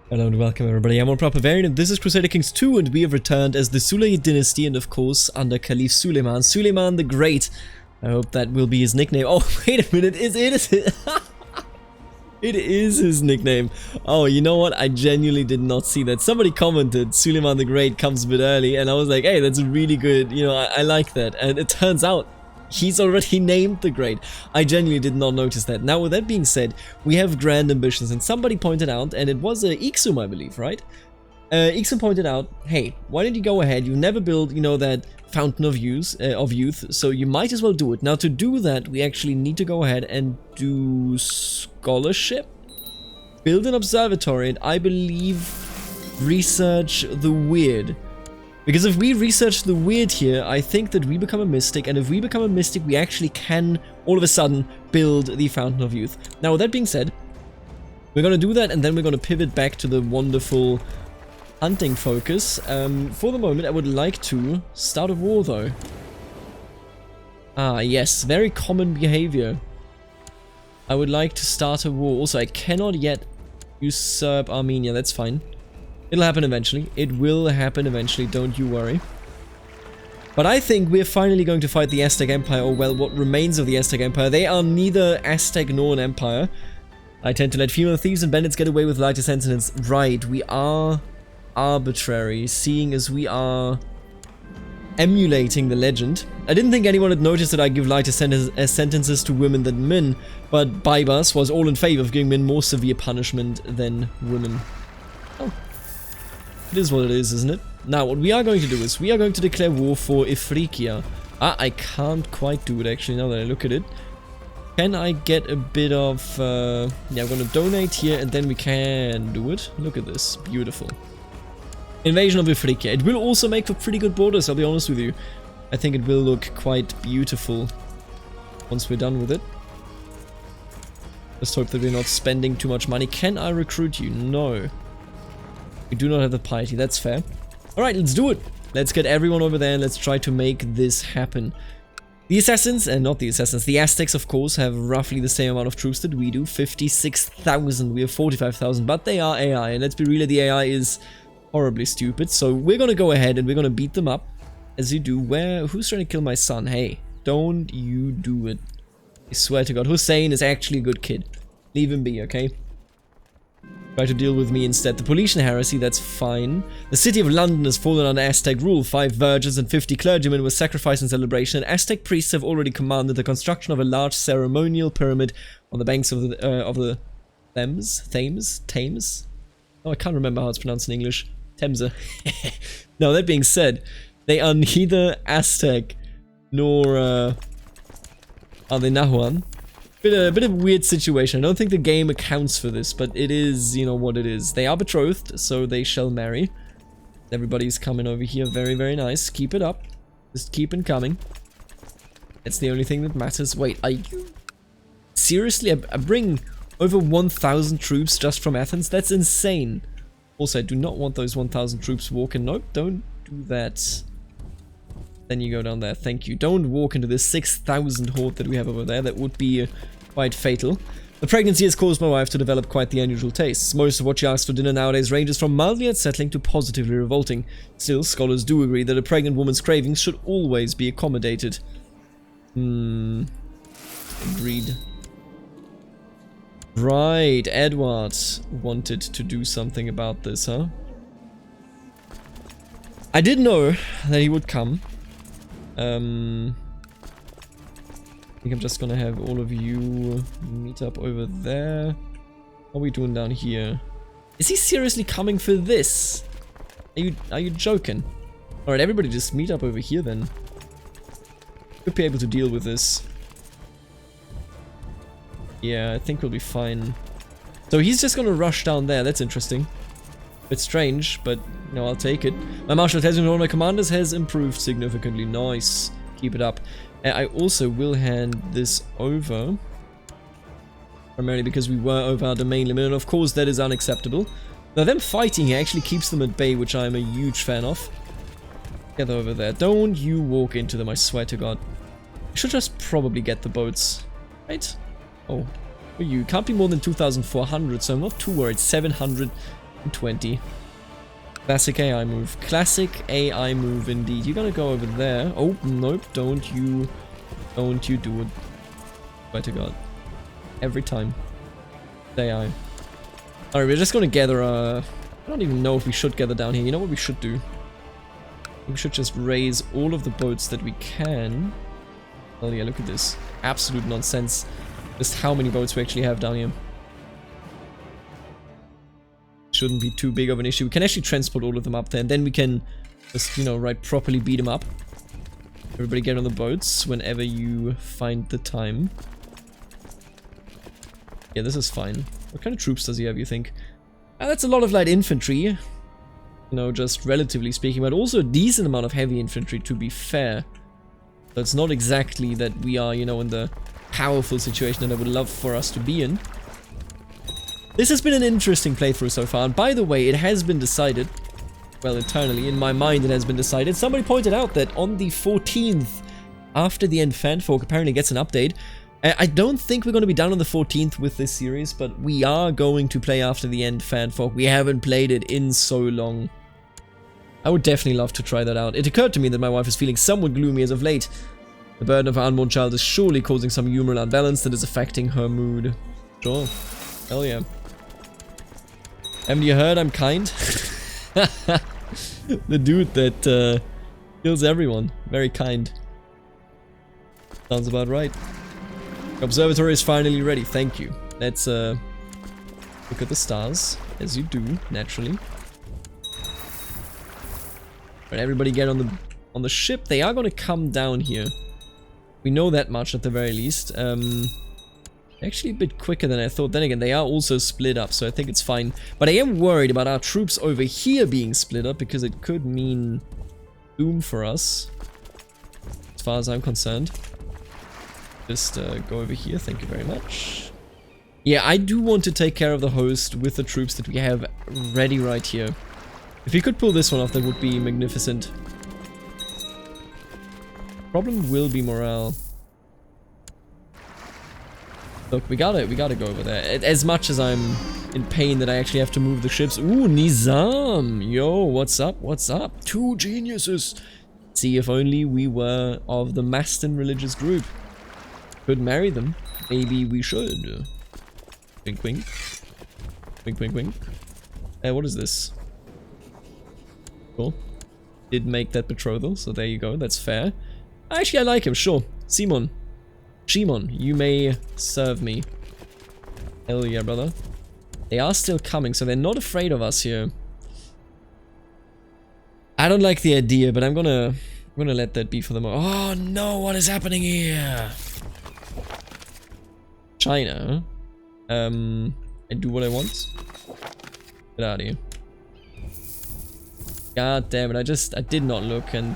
Hello and welcome everybody, I'm Proper Variant and this is Crusader Kings 2 and we have returned as the Sulayhi dynasty and of course under Caliph Suleiman. Suleiman the Great. I hope that will be his nickname. Oh wait a minute, it is his nickname. Oh, you know what, I genuinely did not see that. Somebody commented Suleiman the Great comes a bit early and I was like, hey, that's really good, you know, I like that. And it turns out he's already named the Great. I genuinely did not notice that. Now, with that being said, we have grand ambitions, and somebody pointed out, and it was Ixum, I believe, right? Ixum pointed out, hey, why don't you go ahead? You never build, you know, that fountain of youth, so you might as well do it. Now, to do that, we actually need to go ahead and do scholarship, build an observatory, and I believe research the weird. Because if we research the weird here, I think that we become a mystic, and if we become a mystic, we actually can, all of a sudden, build the Fountain of Youth. Now, with that being said, we're going to do that, and then we're going to pivot back to the wonderful hunting focus. For the moment, I would like to start a war, though. Ah, yes, very common behavior. I would like to start a war. Also, I cannot yet usurp Armenia, that's fine. It'll happen eventually. It will happen eventually, don't you worry. But I think we're finally going to fight the Aztec Empire, or well, what remains of the Aztec Empire. They are neither Aztec nor an empire. I tend to let female thieves and bandits get away with lighter sentences. Right, we are arbitrary, seeing as we are emulating the legend. I didn't think anyone had noticed that I give lighter sentences to women than men, but Baibas was all in favor of giving men more severe punishment than women. Oh. It is what it is, isn't it? Now, what we are going to do is, we are going to declare war for Ifriqiya. Ah, I can't quite do it, actually, now that I look at it. Can I get a bit of... yeah, I'm going to donate here, and then we can do it. Look at this. Beautiful. Invasion of Ifriqiya. It will also make for pretty good borders, I'll be honest with you. I think it will look quite beautiful once we're done with it. Just hope that we're not spending too much money. Can I recruit you? No. We do not have the piety, that's fair. Alright, let's do it. Let's get everyone over there and let's try to make this happen. The assassins, and not the assassins, the Aztecs of course have roughly the same amount of troops that we do. 56,000, we have 45,000, but they are AI. And let's be real, the AI is horribly stupid. So we're gonna go ahead and we're gonna beat them up. As you do. Who's trying to kill my son? Hey, don't you do it. I swear to God, Hussein is actually a good kid. Leave him be, okay? Try to deal with me instead. The Paulician heresy, that's fine. The city of London has fallen under Aztec rule. 5 virgins and 50 clergymen were sacrificed in celebration, and Aztec priests have already commanded the construction of a large ceremonial pyramid on the banks of the Thames? Oh, I can't remember how it's pronounced in English. Thames. Now, that being said, they are neither Aztec nor are they Nahuan. A bit of a weird situation. I don't think the game accounts for this, but it is, you know, what it is. They are betrothed, so they shall marry. Everybody's coming over here. Very, very nice. Keep it up. Just keep it coming. That's the only thing that matters. Wait, are you... Seriously? I bring over 1,000 troops just from Athens? That's insane. Also, I do not want those 1,000 troops walking. Nope, don't do that. Then you go down there. Thank you. Don't walk into this 6,000 horde that we have over there. That would be quite fatal. The pregnancy has caused my wife to develop quite the unusual tastes. Most of what she asks for dinner nowadays ranges from mildly unsettling to positively revolting. Still, scholars do agree that a pregnant woman's cravings should always be accommodated. Agreed. Right, Edward wanted to do something about this, huh? I did know that he would come. I think I'm just gonna have all of you meet up over there. What are we doing down here? Is he seriously coming for this? Are you joking? Alright, everybody just meet up over here then. We'll be able to deal with this. Yeah, I think we'll be fine. So he's just gonna rush down there, that's interesting. Bit strange, but no, I'll take it. My martial intelligence with all my commanders has improved significantly. Nice. Keep it up. I also will hand this over. Primarily because we were over our domain limit, and of course that is unacceptable. Now them fighting here actually keeps them at bay, which I'm a huge fan of. Get over there. Don't you walk into them, I swear to God. I should just probably get the boats. Right? Oh. You can't be more than 2,400, so I'm not too worried. 700. 20. Classic AI move. Classic AI move indeed. You're gonna go over there. Oh, nope. Don't you do it. Swear to God. Every time. AI. Alright, we're just gonna gather I don't even know if we should gather down here. You know what we should do? We should just raise all of the boats that we can. Oh yeah, look at this. Absolute nonsense. Just how many boats we actually have down here. Shouldn't be too big of an issue. We can actually transport all of them up there, and then we can just, you know, right, properly beat them up. Everybody get on the boats whenever you find the time. Yeah, this is fine. What kind of troops does he have, you think? That's a lot of light infantry. You know, just relatively speaking, but also a decent amount of heavy infantry, to be fair. So it's not exactly that we are, you know, in the powerful situation that I would love for us to be in. This has been an interesting playthrough so far, and by the way, it has been decided, well, internally, in my mind it has been decided. Somebody pointed out that on the 14th, after the end fanfolk apparently gets an update. I don't think we're going to be done on the 14th with this series, but we are going to play after the end fanfolk. We haven't played it in so long. I would definitely love to try that out. It occurred to me that my wife is feeling somewhat gloomy as of late. The burden of our unborn child is surely causing some humoral unbalance that is affecting her mood. Sure. Hell yeah. Haven't you heard I'm kind? The dude that kills everyone. Very kind. Sounds about right. Observatory is finally ready. Thank you. Let's look at the stars, as you do, naturally. Right, everybody get on the ship. They are gonna come down here. We know that much at the very least. Actually a bit quicker than I thought. Then again, they are also split up, so I think it's fine. But I am worried about our troops over here being split up, because it could mean doom for us, as far as I'm concerned. Just go over here, thank you very much. Yeah, I do want to take care of the host with the troops that we have ready right here. If we could pull this one off, that would be magnificent. Problem will be morale. Look, we gotta go over there. As much as I'm in pain that I actually have to move the ships. Ooh, Nizam! Yo, what's up? What's up? 2 geniuses! See, if only we were of the Maston religious group. Could marry them. Maybe we should. Wink, wink. Wink, wink, wink. What is this? Cool. Did make that betrothal, so there you go. That's fair. Actually, I like him. Sure. Simon. Shimon, you may serve me. Hell yeah, brother. They are still coming, so they're not afraid of us here. I don't like the idea, but I'm gonna let that be for the moment. Oh no, what is happening here? China. I do what I want. Get out of here. God damn it, I did not look, and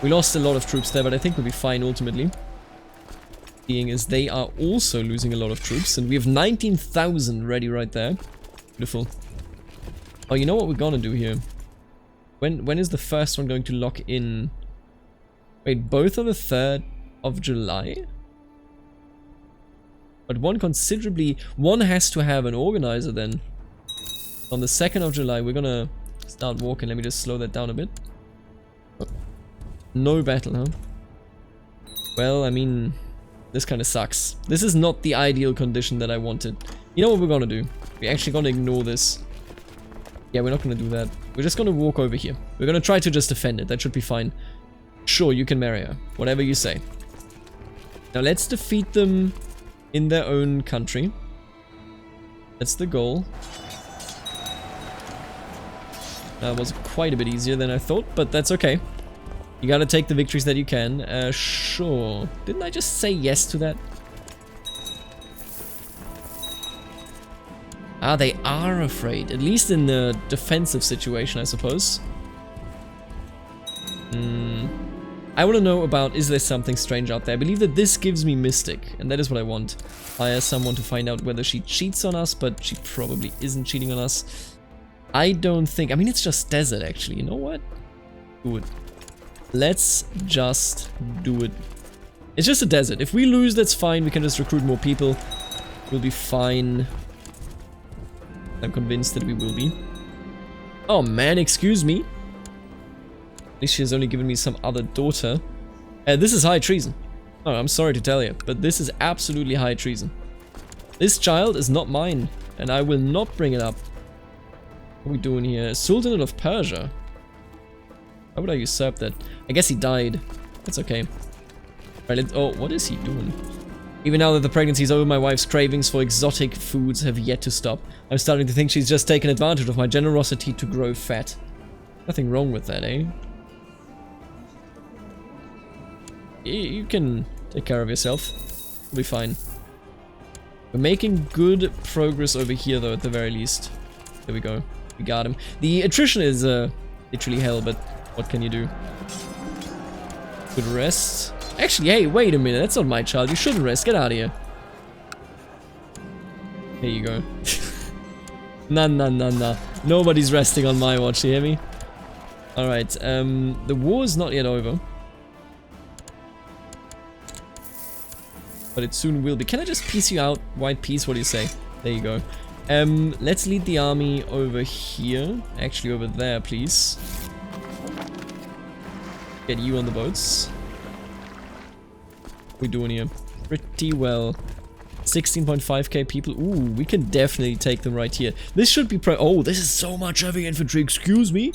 we lost a lot of troops there, but I think we'll be fine ultimately. Being as they are also losing a lot of troops, and we have 19,000 ready right there. Beautiful. Oh, you know what we're gonna do here? When is the first one going to lock in? Wait, both on the 3rd of July? But one has to have an organizer then. On the 2nd of July, we're gonna start walking. Let me just slow that down a bit. No battle, huh? Well, I mean, this kind of sucks. This is not the ideal condition that I wanted. You know what we're gonna do? We're actually gonna ignore this. Yeah, we're not gonna do that. We're just gonna walk over here. We're gonna try to just defend it. That should be fine. Sure, you can marry her. Whatever you say. Now let's defeat them in their own country. That's the goal. That was quite a bit easier than I thought, but that's okay. You gotta take the victories that you can. Sure. Didn't I just say yes to that? Ah, they are afraid. At least in the defensive situation, I suppose. I want to know about, is there something strange out there? I believe that this gives me Mystic, and that is what I want. Hire someone to find out whether she cheats on us, but she probably isn't cheating on us. I don't think... I mean, it's just desert, actually. You know what? Do it. Let's just do it. It's just a desert. If we lose, that's fine. We can just recruit more people. We'll be fine. I'm convinced that we will be. Oh man, excuse me. At least she has only given me some other daughter. This is high treason. Oh, I'm sorry to tell you, but this is absolutely high treason. This child is not mine, and I will not bring it up. What are we doing here? Sultanate of Persia. How would I usurp that? I guess he died. That's okay. Right, let's... Oh, what is he doing? Even now that the pregnancy is over, my wife's cravings for exotic foods have yet to stop. I'm starting to think she's just taken advantage of my generosity to grow fat. Nothing wrong with that, eh? You can take care of yourself. You'll be fine. We're making good progress over here, though, at the very least. There we go. We got him. The attrition is literally hell, but what can you do? Good rest. Actually, hey, wait a minute. That's not my child. You shouldn't rest. Get out of here. Here you go. Nah. Nobody's resting on my watch, you hear me? Alright, the war is not yet over. But it soon will be. Can I just piece you out? White piece, what do you say? There you go. Let's lead the army over here. Actually, over there, please. Get you on the boats. What are we doing here? Pretty well. 16.5k people. Ooh, we can definitely take them right here. This should be oh, this is so much heavy infantry. Excuse me.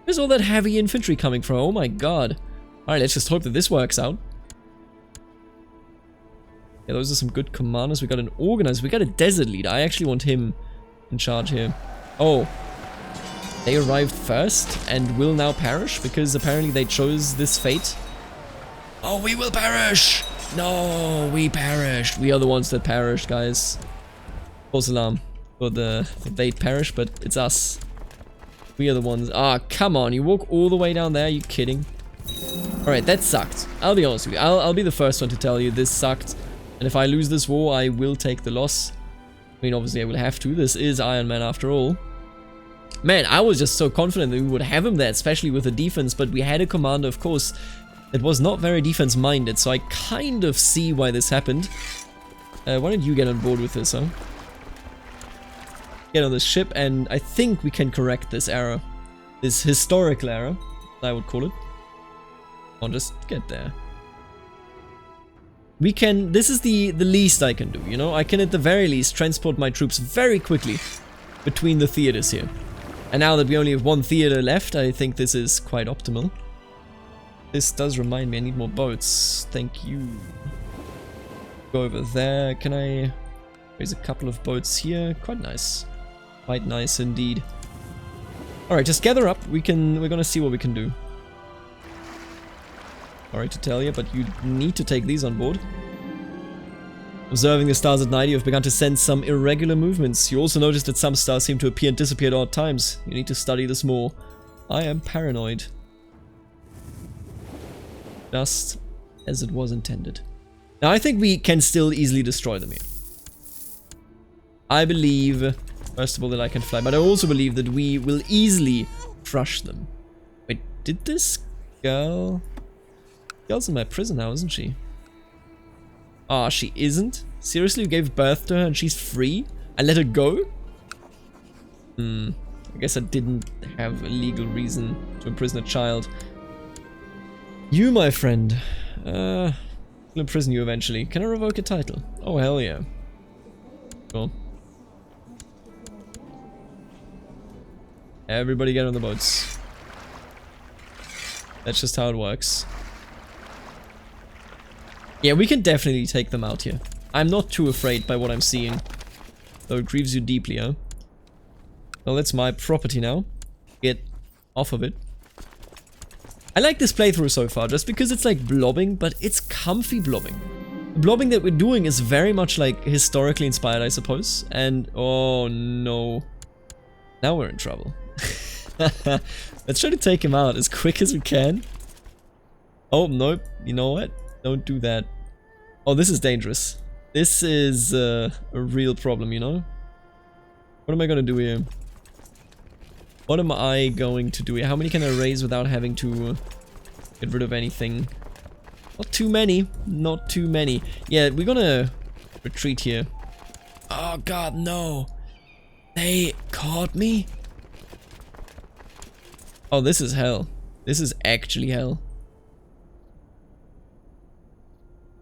Where's all that heavy infantry coming from? Oh my god. Alright, let's just hope that this works out. Yeah, those are some good commanders. We got an organizer. We got a desert leader. I actually want him in charge here. Oh. They arrived first and will now perish because apparently they chose this fate. Oh, we will perish! No, we perished. We are the ones that perished, guys. False alarm. For they'd perish, but it's us. We are the ones. Ah, come on. You walk all the way down there. Are you kidding? Alright, that sucked. I'll be honest with you. I'll be the first one to tell you this sucked. And if I lose this war, I will take the loss. I mean, obviously I will have to. This is Iron Man after all. Man, I was just so confident that we would have him there, especially with the defense. But we had a commander, of course, that was not very defense-minded. So I kind of see why this happened. Why don't you get on board with this, huh? Get on this ship, and I think we can correct this error. This historical error, I would call it. I'll just get there. We can, this is the least I can do, you know? I can at the very least transport my troops very quickly between the theaters here. And now that we only have one theater left, I think this is quite optimal. This does remind me, I need more boats. Thank you. Go over there. Can I raise a couple of boats here? Quite nice. Quite nice indeed. Alright, just gather up. We're gonna see what we can do. Sorry to tell you, but you need to take these on board. Observing the stars at night, you have begun to sense some irregular movements. You also noticed that some stars seem to appear and disappear at odd times. You need to study this more. I am paranoid. Just as it was intended. Now, I think we can still easily destroy them here. I believe, first of all, that I can fly, but I also believe that we will easily crush them. Wait, did this girl... Girl's in my prison now, isn't she? Ah, she isn't? Seriously, you gave birth to her and she's free? I let her go? I guess I didn't have a legal reason to imprison a child. You, my friend. I'll imprison you eventually. Can I revoke a title? Oh, hell yeah. Cool. Everybody get on the boats. That's just how it works. Yeah, we can definitely take them out here. I'm not too afraid by what I'm seeing. Though it grieves you deeply, huh? Well, that's my property now. Get off of it. I like this playthrough so far, just because it's like blobbing, but it's comfy blobbing. The blobbing that we're doing is very much like historically inspired, I suppose. And, oh no. Now we're in trouble. Let's try to take him out as quick as we can. Oh, nope. You know what? Don't do that. Oh, this is dangerous. This is a real problem, you know? What am I gonna do here? What am I going to do here? How many can I raise without having to get rid of anything? Not too many. Not too many. Yeah, we're gonna retreat here. Oh god, no. They caught me? Oh, this is hell. This is actually hell.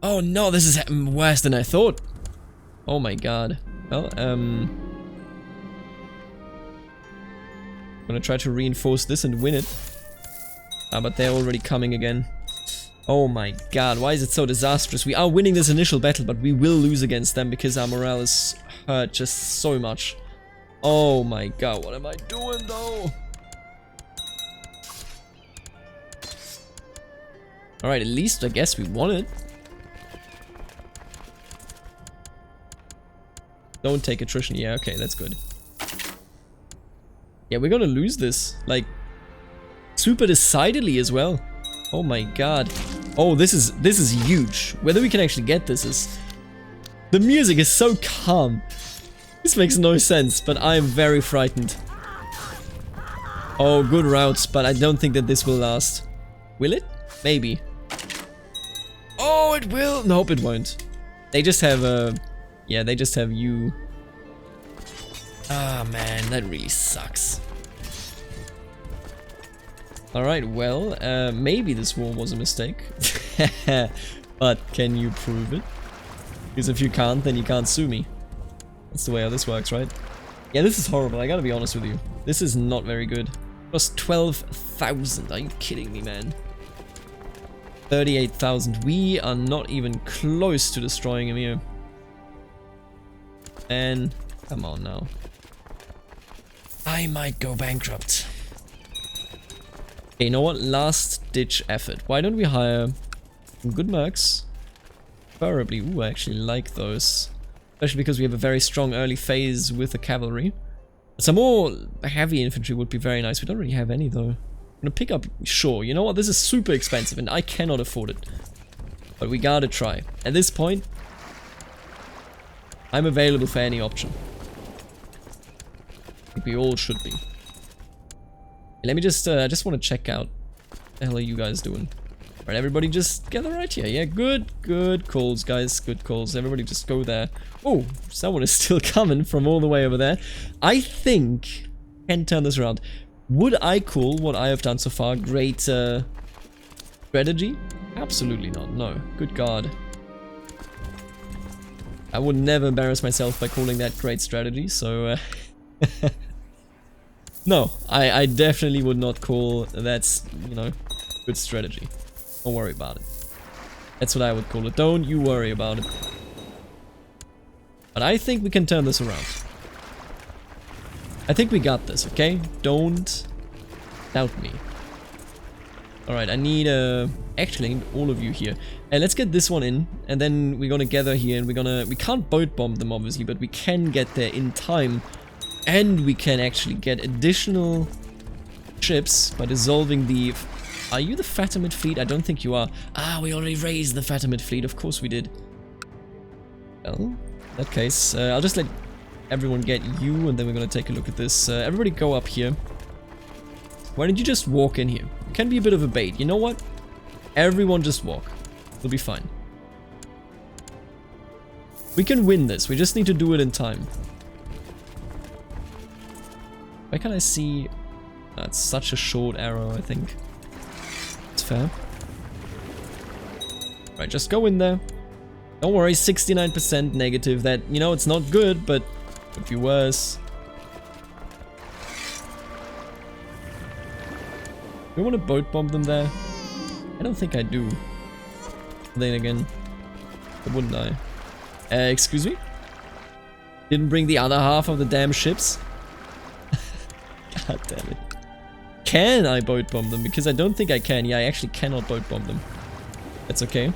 Oh no, this is worse than I thought. Oh my god. Well, I'm gonna try to reinforce this and win it. But they're already coming again. Oh my god, why is it so disastrous? We are winning this initial battle, but we will lose against them because our morale is hurt just so much. Oh my god, what am I doing though? Alright, at least I guess we won it. Don't take attrition. Yeah, okay, that's good. Yeah, we're gonna lose this. Like, super decidedly as well. Oh my god. Oh, this is huge. Whether we can actually get this is... The music is so calm. This makes no sense, but I am very frightened. Oh, good routes, but I don't think that this will last. Will it? Maybe. Oh, it will! Nope, it won't. They just have a... Yeah, they just have you. Ah, man, that really sucks. Alright, well, maybe this war was a mistake. But can you prove it? Because if you can't, then you can't sue me. That's the way how this works, right? Yeah, this is horrible, I gotta be honest with you. This is not very good. Plus 12,000, are you kidding me, man? 38,000, we are not even close to destroying him here. And come on now. I might go bankrupt. Okay, you know what? Last ditch effort. Why don't we hire some good mercs? Preferably. Ooh, I actually like those. Especially because we have a very strong early phase with the cavalry. Some more heavy infantry would be very nice. We don't really have any though. I'm gonna pick up... Sure, you know what? This is super expensive and I cannot afford it. But we gotta try. At this point, I'm available for any option. I think we all should be. Let me just, I just want to check out what the hell are you guys doing. Alright, everybody just gather right here. Yeah, good calls, guys. Good calls. Everybody just go there. Oh, someone is still coming from all the way over there. I think I can turn this around. Would I call what I have done so far great strategy? Absolutely not. No. Good God. I would never embarrass myself by calling that great strategy, so... No, I definitely would not call that's, you know, good strategy. Don't worry about it. That's what I would call it. Don't you worry about it. But I think we can turn this around. I think we got this, okay? Don't doubt me. Alright, I need, actually I need all of you here. And let's get this one in, and then we're gonna gather here, and we can't boat bomb them obviously, but we can get there in time. And we can actually get additional ships by dissolving the... Are you the Fatimid fleet? I don't think you are. Ah, we already raised the Fatimid fleet. Of course we did. Well, in that case, I'll just let everyone get you, and then we're going to take a look at this. Everybody go up here. Why don't you just walk in here? It can be a bit of a bait. You know what? Everyone just walk. It'll be fine. We can win this. We just need to do it in time. Why can't I see... That's such a short arrow, I think. It's fair. Right, just go in there. Don't worry, 69% negative. That, you know, it's not good, but could be worse. Do we want to boat bomb them there? I don't think I do. Then again, wouldn't I? Excuse me? Didn't bring the other half of the damn ships? God damn it. Can I boat bomb them? Because I don't think I can. Yeah, I actually cannot boat bomb them. That's okay.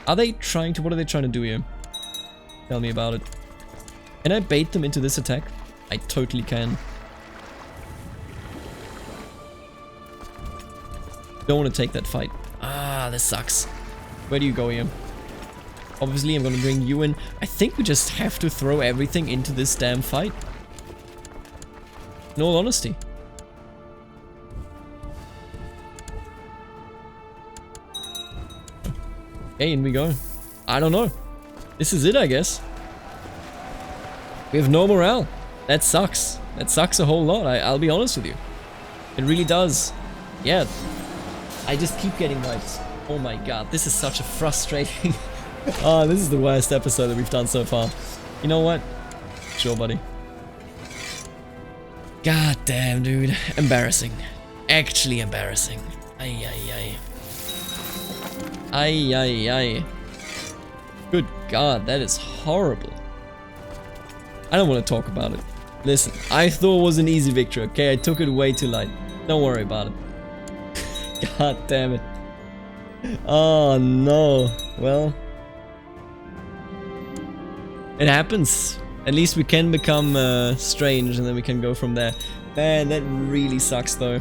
Are they trying to... What are they trying to do here? Tell me about it. Can I bait them into this attack? I totally can. Don't want to take that fight. Ah, this sucks. Where do you go here? Obviously, I'm going to bring you in. I think we just have to throw everything into this damn fight. In all honesty. Okay, in we go. I don't know. This is it, I guess. We have no morale. That sucks. That sucks a whole lot. I'll be honest with you. It really does. yeah, I just keep getting wiped. Oh my god, this is such a frustrating... Oh, this is the worst episode that we've done so far. You know what? Sure, buddy. God damn, dude. Embarrassing. Actually embarrassing. Ay, ay, ay. Ay, ay, ay. Good god, that is horrible. I don't want to talk about it. Listen, I thought it was an easy victory, okay? I took it way too light. Don't worry about it. God damn it. Oh no. Well, it happens. At least we can become strange and then we can go from there. Man, that really sucks though.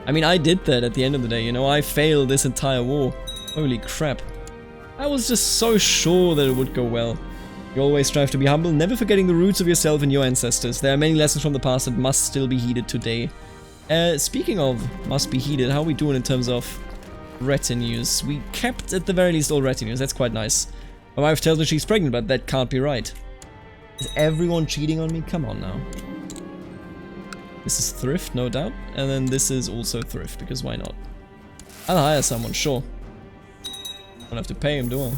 I mean, I did that at the end of the day, you know? I failed this entire war. Holy crap. I was just so sure that it would go well. You always strive to be humble, never forgetting the roots of yourself and your ancestors. There are many lessons from the past that must still be heeded today. Speaking of must be heeded, how are we doing in terms of retinues? We kept at the very least all retinues, that's quite nice. My wife tells me she's pregnant, but that can't be right. Is everyone cheating on me? Come on now. This is thrift, no doubt. And then this is also thrift, because why not? I'll hire someone, sure. Don't have to pay him, do I?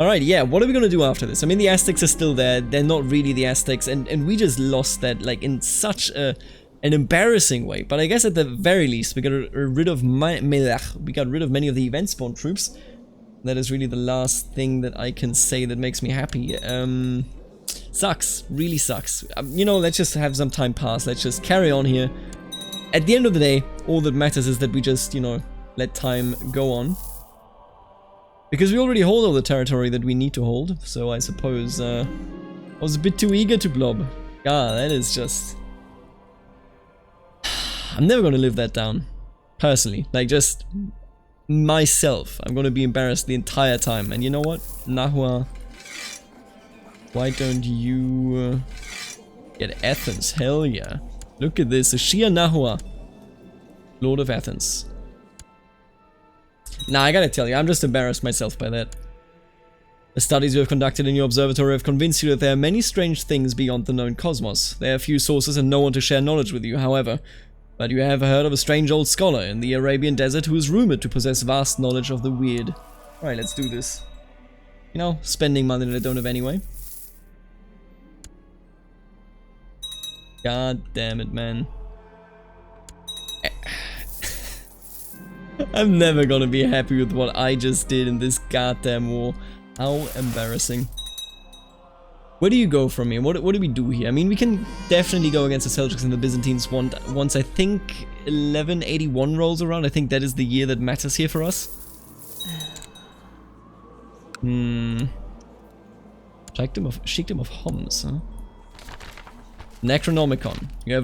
Alright, yeah, what are we gonna do after this? I mean, the Aztecs are still there. They're not really the Aztecs, and we just lost that, like, in such an embarrassing way. But I guess at the very least, we got rid of many of the event-spawn troops. That is really the last thing that I can say that makes me happy. Sucks. Really sucks. You know, let's just have some time pass. Let's just carry on here. At the end of the day, all that matters is that we just, you know, let time go on. Because we already hold all the territory that we need to hold. So I suppose I was a bit too eager to blob. God, that is just... I'm never going to live that down. Personally. Like, just... myself. I'm gonna be embarrassed the entire time. And you know what? Nahua, why don't you get Athens? Hell yeah. Look at this. Ashia Nahua, Lord of Athens. Nah, I gotta tell you, I'm just embarrassed myself by that. The studies you have conducted in your observatory have convinced you that there are many strange things beyond the known cosmos. There are few sources and no one to share knowledge with you, however. But you have heard of a strange old scholar in the Arabian desert who is rumored to possess vast knowledge of the weird. Alright, let's do this. You know, spending money that I don't have anyway. God damn it, man. I'm never gonna be happy with what I just did in this goddamn war. How embarrassing. Where do you go from here? What do we do here? I mean, we can definitely go against the Seljuks and the Byzantines once I think 1181 rolls around. I think that is the year that matters here for us. Sheikdom of Homs, huh? Necronomicon. You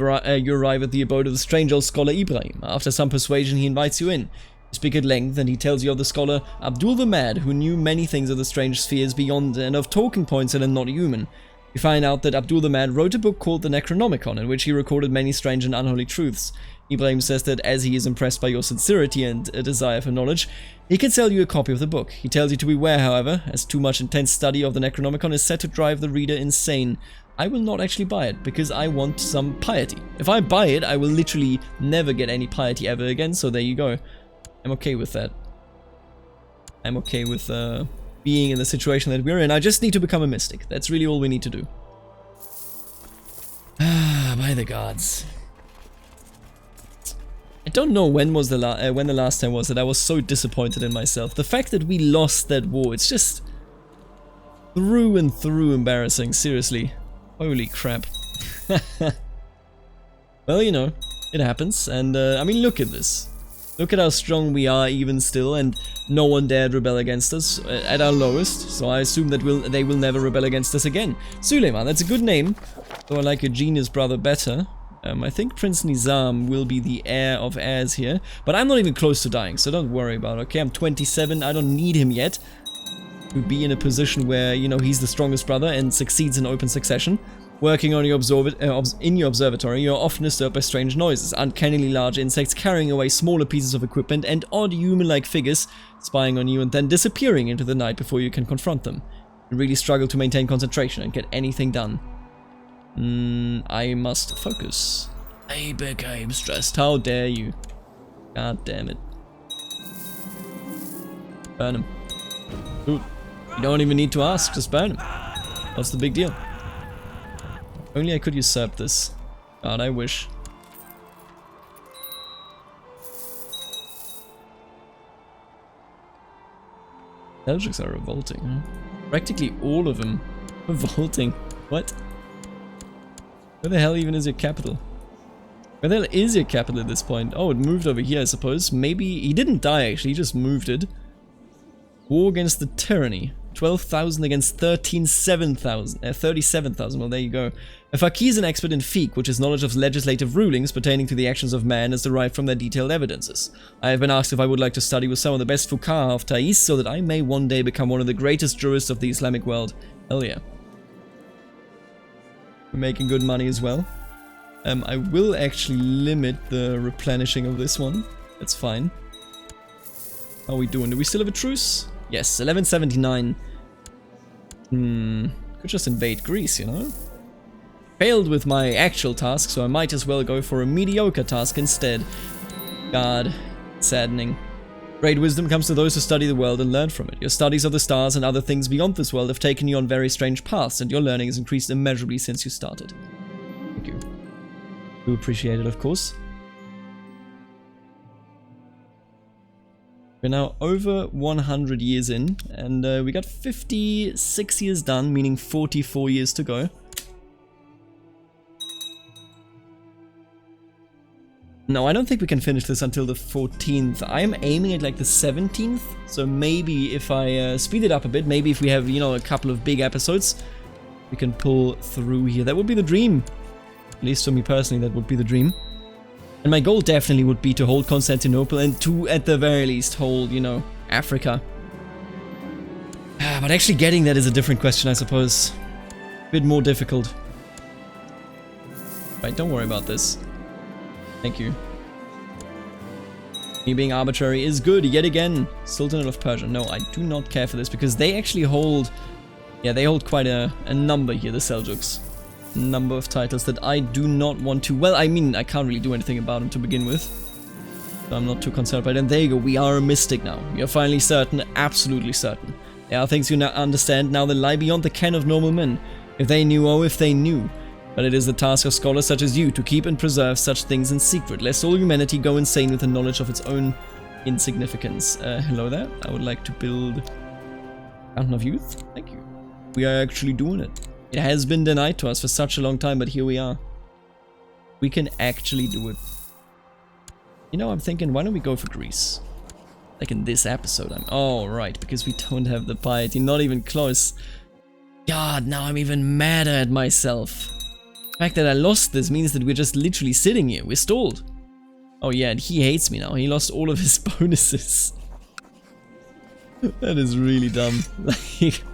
arrive at the abode of the strange old scholar Ibrahim. After some persuasion, he invites you in. You speak at length, and he tells you of the scholar Abdul the Mad, who knew many things of the strange spheres beyond and of talking points that are not human. You find out that Abdul the Mad wrote a book called the Necronomicon, in which he recorded many strange and unholy truths. Ibrahim says that as he is impressed by your sincerity and a desire for knowledge, he can sell you a copy of the book. He tells you to beware, however, as too much intense study of the Necronomicon is set to drive the reader insane. I will not actually buy it, because I want some piety. If I buy it, I will literally never get any piety ever again, so there you go. I'm okay with that. I'm okay with being in the situation that we're in. I just need to become a mystic. That's really all we need to do. Ah, by the gods. I don't know when was the last time was that I was so disappointed in myself. The fact that we lost that war, it's just through and through embarrassing, seriously. Holy crap. Well, you know, it happens, and I mean, look at this. Look at how strong we are even still, and no one dared rebel against us at our lowest, so I assume that they will never rebel against us again. Suleiman, that's a good name, though I like your genius brother better. I think Prince Nizam will be the heir of heirs here, but I'm not even close to dying, so don't worry about it, okay? I'm 27, I don't need him yet to be in a position where, you know, he's the strongest brother and succeeds in open succession. Working on your in your observatory, you're often disturbed by strange noises, uncannily large insects carrying away smaller pieces of equipment, and odd human-like figures spying on you and then disappearing into the night before you can confront them. You really struggle to maintain concentration and get anything done. I must focus. I became stressed. How dare you? God damn it. Burn him. Dude, you don't even need to ask, just burn him. What's the big deal? Only I could usurp this. God, I wish. Seljuks are revolting, huh? Practically all of them revolting. What? Where the hell even is your capital? Where the hell is your capital at this point? Oh, it moved over here, I suppose. Maybe he didn't die, actually. He just moved it. War against the tyranny. 12,000 against 37,000. Well, there you go. A faqih is an expert in fiqh, which is knowledge of legislative rulings pertaining to the actions of man as derived from their detailed evidences. I have been asked if I would like to study with some of the best fuqaha of Taiz so that I may one day become one of the greatest jurists of the Islamic world. Hell yeah. We're making good money as well. I will actually limit the replenishing of this one. That's fine. How are we doing? Do we still have a truce? Yes, 1179. Could just invade Greece, you know? Failed with my actual task, so I might as well go for a mediocre task instead. God, saddening. Great wisdom comes to those who study the world and learn from it. Your studies of the stars and other things beyond this world have taken you on very strange paths, and your learning has increased immeasurably since you started. Thank you. Do appreciate it, of course. We're now over 100 years in, and we got 56 years done, meaning 44 years to go. No, I don't think we can finish this until the 14th. I'm aiming at like the 17th, so maybe if I speed it up a bit, maybe if we have, you know, a couple of big episodes, we can pull through here. That would be the dream. At least for me personally, that would be the dream. And my goal definitely would be to hold Constantinople and to, at the very least, hold, you know, Africa. But actually getting that is a different question, I suppose. A bit more difficult. Right, don't worry about this. Thank you. Me being arbitrary is good, yet again. Sultanate of Persia. No, I do not care for this, because they actually hold... Yeah, they hold quite a number here, the Seljuks. Number of titles that I do not want to... Well, I mean, I can't really do anything about them to begin with. So I'm not too concerned by them. There you go, we are a mystic now. We are finally certain, absolutely certain. There are things you now understand now that lie beyond the ken of normal men. If they knew, oh, if they knew. But it is the task of scholars such as you to keep and preserve such things in secret, lest all humanity go insane with the knowledge of its own insignificance. Hello there. I would like to build Fountain of Youth. Thank you. We are actually doing it. It has been denied to us for such a long time, but here we are. We can actually do it. You know, I'm thinking, why don't we go for Greece? Like in this episode. Oh, right, because we don't have the piety. Not even close. God, now I'm even madder at myself. The fact that I lost this means that we're just literally sitting here. We're stalled. Oh yeah, and he hates me now. He lost all of his bonuses. That is really dumb. Like...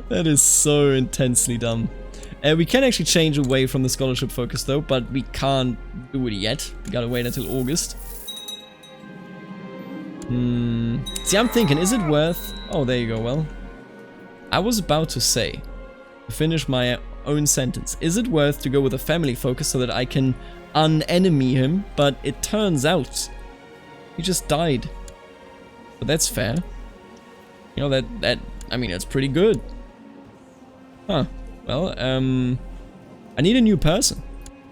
That is so intensely dumb. We can actually change away from the scholarship focus though, but we can't do it yet. We gotta wait until August. See, I'm thinking, is it worth... Oh, there you go, well. I was about to say, to finish my own sentence, is it worth to go with a family focus so that I can unenemy him? But it turns out, he just died. But that's fair. You know, I mean, that's pretty good. Huh. Well, I need a new person.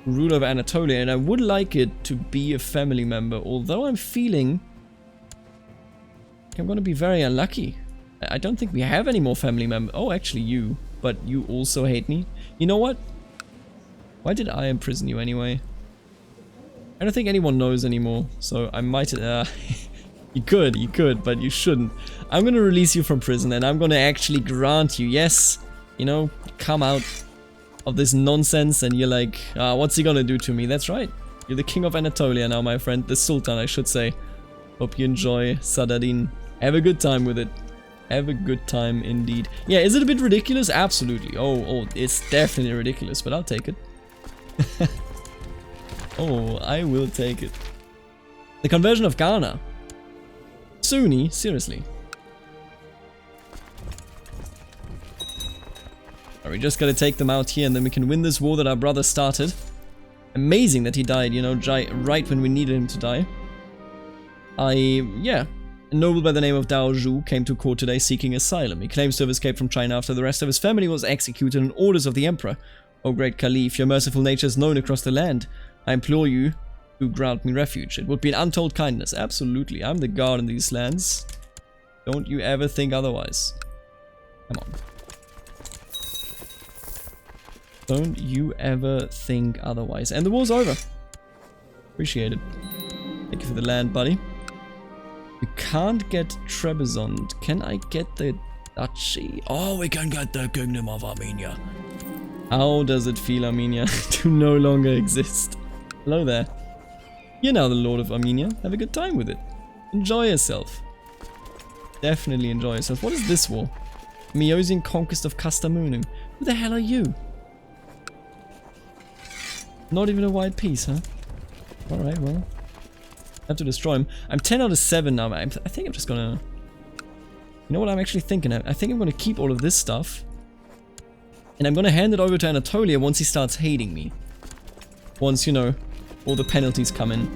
Ruler of Anatolia, and I would like it to be a family member, although I'm feeling I'm gonna be very unlucky. I don't think we have any more family members. Oh, actually you. But you also hate me. You know what? Why did I imprison you anyway? I don't think anyone knows anymore, so I might... You could, but you shouldn't. I'm gonna release you from prison and I'm gonna actually grant you, yes, you know, come out of this nonsense and you're like, what's he gonna do to me? That's right. You're the king of Anatolia now, my friend. The Sultan, I should say. Hope you enjoy Sadadin. Have a good time with it. Have a good time indeed. Yeah, is it a bit ridiculous? Absolutely. Oh, it's definitely ridiculous, but I'll take it. Oh, I will take it. The conversion of Ghana. Sunni? Seriously. We just gotta take them out here and then we can win this war that our brother started. Amazing that he died, you know, right when we needed him to die. Yeah. A noble by the name of Dao Zhu came to court today seeking asylum. He claims to have escaped from China after the rest of his family was executed on orders of the emperor. O great Caliph, your merciful nature is known across the land. I implore you to grant me refuge. It would be an untold kindness. Absolutely. I'm the god in these lands. Don't you ever think otherwise. Come on. Don't you ever think otherwise. And the war's over. Appreciate it. Thank you for the land, buddy. We can't get Trebizond. Can I get the duchy? Oh, we can get the Kingdom of Armenia. How does it feel, Armenia, to no longer exist? Hello there. You're now the Lord of Armenia. Have a good time with it. Enjoy yourself. Definitely enjoy yourself. What is this war? Miosian conquest of Kastamonu. Who the hell are you? Not even a white piece, huh? Alright, well. I have to destroy him. I'm 10 out of 7 now. I think I'm just gonna... You know what I'm actually thinking? I think I'm gonna keep all of this stuff. And I'm gonna hand it over to Anatolia once he starts hating me. Once, you know, all the penalties come in.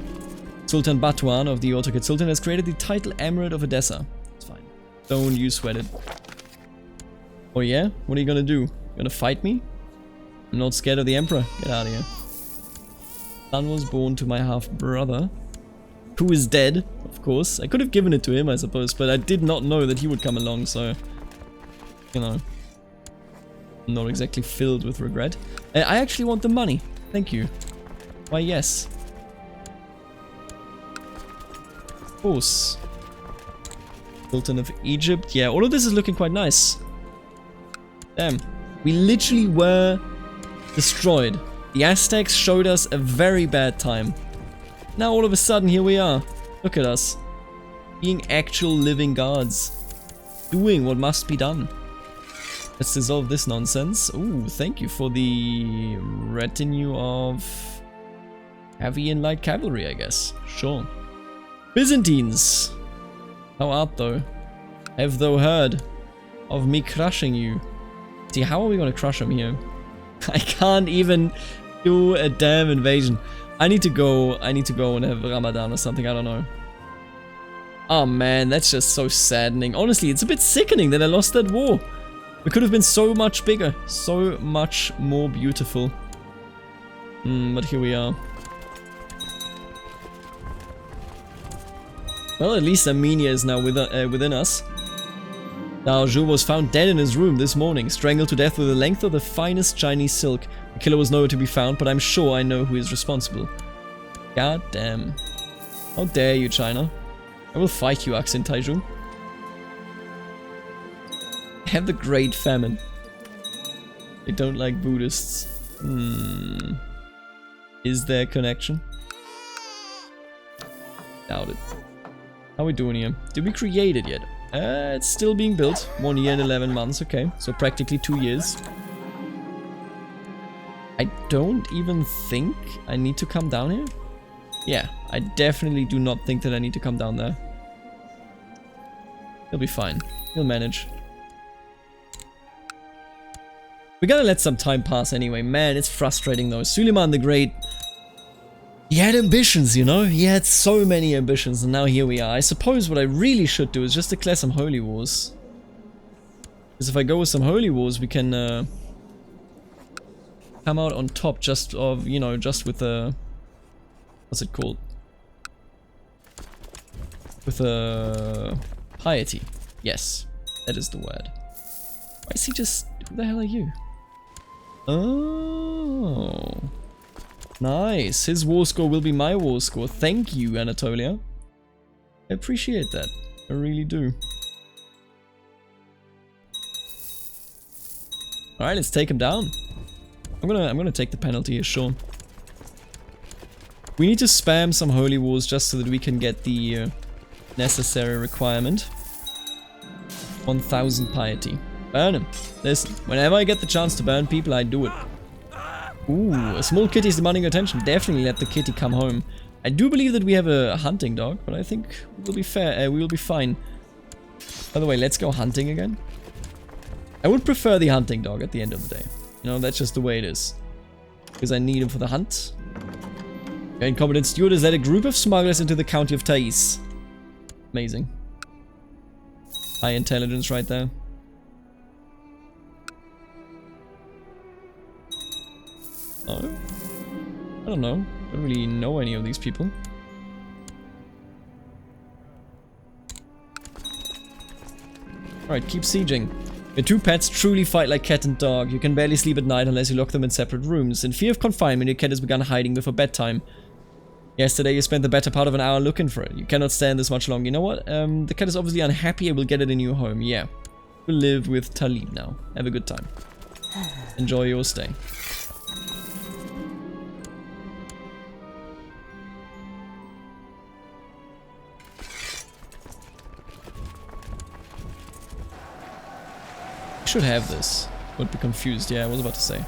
Sultan Batuan of the Ottoman Sultan has created the title Emirate of Edessa. It's fine. Don't you sweat it. Oh yeah? What are you gonna do? You gonna fight me? I'm not scared of the Emperor. Get out of here. Son was born to my half-brother, who is dead, of course. I could have given it to him, I suppose, but I did not know that he would come along, so... You know... I'm not exactly filled with regret. I actually want the money. Thank you. Why, yes. Of course. Sultan of Egypt. Yeah, all of this is looking quite nice. Damn. We literally were destroyed. The Aztecs showed us a very bad time. Now all of a sudden, here we are. Look at us. Being actual living gods. Doing what must be done. Let's dissolve this nonsense. Ooh, thank you for the retinue of heavy and light cavalry, I guess. Sure. Byzantines. How art thou? Have thou heard of me crushing you? See, how are we gonna crush them here? I can't even do a damn invasion. I need to go and have Ramadan or something, I don't know. Oh man, that's just so saddening. Honestly, it's a bit sickening that I lost that war. It could have been so much bigger, so much more beautiful. But here we are. Well, at least Armenia is now within us. Dao Zhu was found dead in his room this morning, strangled to death with a length of the finest Chinese silk. The killer was nowhere to be found, but I'm sure I know who is responsible. God damn. How dare you, China. I will fight you, Aksin Taiju. Have the Great Famine. They don't like Buddhists. Is there a connection? Doubt it. How are we doing here? Did we create it yet? It's still being built. 1 year and 11 months, okay. So practically 2 years. I don't even think I need to come down here. Yeah, I definitely do not think that I need to come down there. He'll be fine. He'll manage. We gotta let some time pass anyway. Man, it's frustrating though. Suleiman the Great, he had ambitions, you know? He had so many ambitions, and now here we are. I suppose what I really should do is just declare some holy wars. Because if I go with some holy wars, we can come out on top just of, you know, just with a... What's it called? With a... piety. Yes, that is the word. Why is he just... Who the hell are you? Oh, nice. His war score will be my war score. Thank you, Anatolia. I appreciate that. I really do. All right, let's take him down. I'm gonna take the penalty here, sure. We need to spam some holy wars just so that we can get the necessary requirement. 1000 piety. Burn him. Listen, whenever I get the chance to burn people, I do it. Ooh, a small kitty is demanding attention. Definitely let the kitty come home. I do believe that we have a hunting dog, but I think we'll be fair. We will be fine. By the way, let's go hunting again. I would prefer the hunting dog at the end of the day. You know, that's just the way it is. Because I need him for the hunt. Your incompetent steward has led a group of smugglers into the county of Thais. Amazing. High intelligence right there. Oh, I don't know. Don't really know any of these people. Alright, keep sieging. Your two pets truly fight like cat and dog. You can barely sleep at night unless you lock them in separate rooms. In fear of confinement, your cat has begun hiding before bedtime. Yesterday, you spent the better part of an hour looking for it. You cannot stand this much longer. You know what? The cat is obviously unhappy. I will get it a new home. Yeah. We'll live with Talib now. Have a good time. Enjoy your stay. Should have this. Would be confused. Yeah, I was about to say.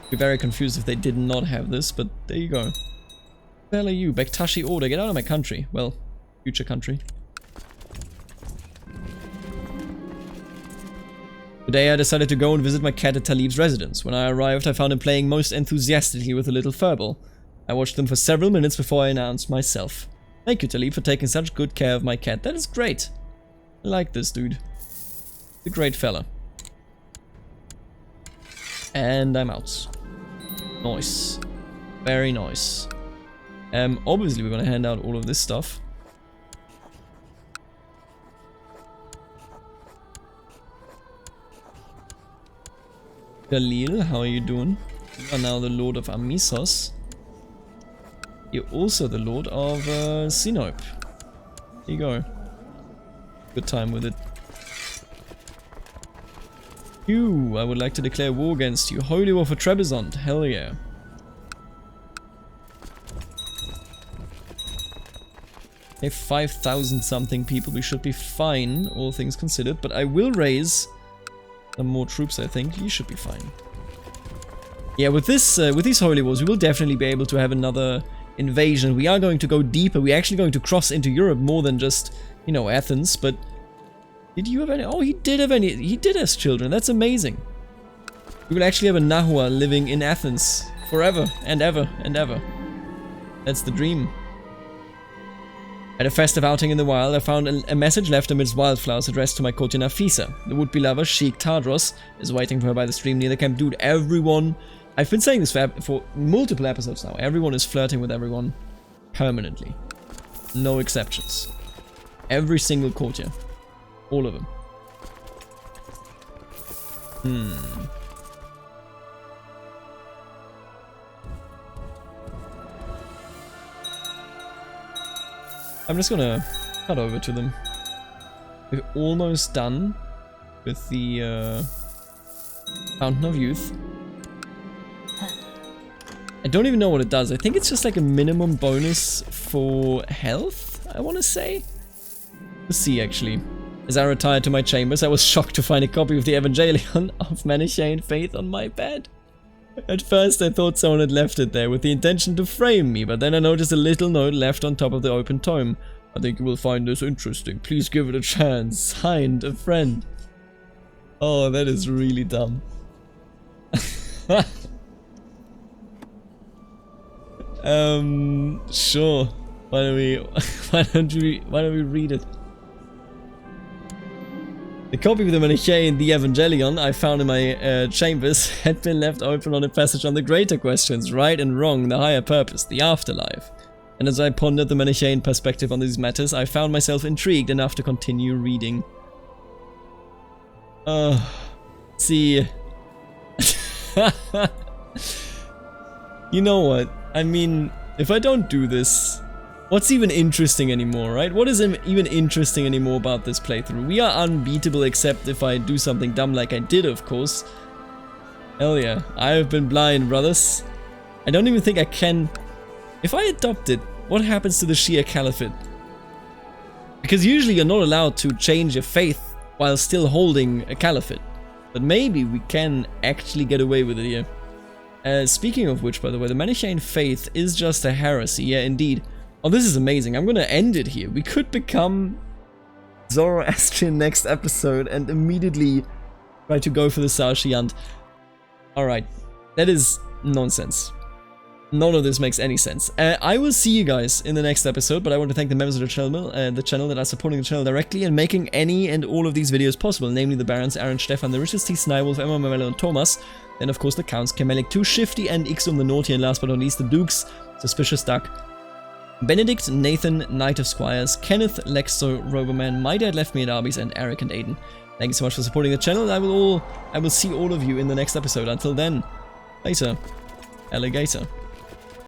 Be very confused if they did not have this, but there you go. Who the hell are you? Bektashi order. Get out of my country. Well, future country. Today I decided to go and visit my cat at Talib's residence. When I arrived, I found him playing most enthusiastically with a little furball. I watched them for several minutes before I announced myself. Thank you, Talib, for taking such good care of my cat. That is great. I like this dude. He's a great fella. And I'm out. Nice. Very nice. Obviously we're gonna hand out all of this stuff. Galil, how are you doing? You are now the Lord of Amisos. You're also the Lord of Sinope. There you go. Good time with it. You, I would like to declare war against you. Holy war for Trebizond. Hell yeah. Okay, 5,000 something people. We should be fine, all things considered. But I will raise some more troops, I think. You should be fine. Yeah, with this, with these holy wars, we will definitely be able to have another invasion. We are going to go deeper. We're actually going to cross into Europe more than just, you know, Athens. But did you have any? Oh, he did have any. He did have children. That's amazing. We will actually have a Nahua living in Athens forever and ever and ever. That's the dream. At a festive outing in the wild, I found a message left amidst wildflowers addressed to my courtier Nafisa. The would-be lover, Sheikh Tadros, is waiting for her by the stream near the camp. Dude, everyone... I've been saying this for multiple episodes now. Everyone is flirting with everyone permanently. No exceptions. Every single courtier. All of them. I'm just gonna cut over to them. We're almost done with the Fountain of Youth. I don't even know what it does. I think it's just like a minimum bonus for health, I want to say. Let's see, actually. As I retired to my chambers, I was shocked to find a copy of the Evangelion of Manichaean Faith on my bed. At first I thought someone had left it there with the intention to frame me, but then I noticed a little note left on top of the open tome. I think you will find this interesting. Please give it a chance. Signed, a friend. Oh, that is really dumb. Sure. Why don't we read it? The copy of the Manichaean, the Evangelion, I found in my chambers had been left open on a passage on the greater questions, right and wrong, the higher purpose, the afterlife. And as I pondered the Manichaean perspective on these matters, I found myself intrigued enough to continue reading. See. You know what? I mean, if I don't do this, what's even interesting anymore, right? What is even interesting anymore about this playthrough? We are unbeatable except if I do something dumb like I did, of course. Hell yeah. I have been blind, brothers. I don't even think I can... If I adopt it, what happens to the Shia Caliphate? Because usually you're not allowed to change your faith while still holding a caliphate. But maybe we can actually get away with it here. Speaking of which, by the way, the Manichaean faith is just a heresy. Yeah, indeed. Oh, this is amazing. I'm gonna end it here. We could become Zoroastrian next episode and immediately try to go for the Saoshiyant. Alright, that is nonsense. None of this makes any sense. I will see you guys in the next episode, but I want to thank the members of the channel that are supporting the channel directly and making any and all of these videos possible, namely the Barons, Aaron, Stefan, the Richard T. Snywolf, Emma, Mamello, and Thomas, and of course the Counts, Kamelik 2, Shifty, and Ixum the Naughty, and last but not least the Dukes, Suspicious Duck, Benedict, Nathan, Knight of Squires, Kenneth, Lexo, Roboman, My Dad Left Me at Arby's, and Eric and Aiden. Thank you so much for supporting the channel. I will see all of you in the next episode. Until then, later, alligator.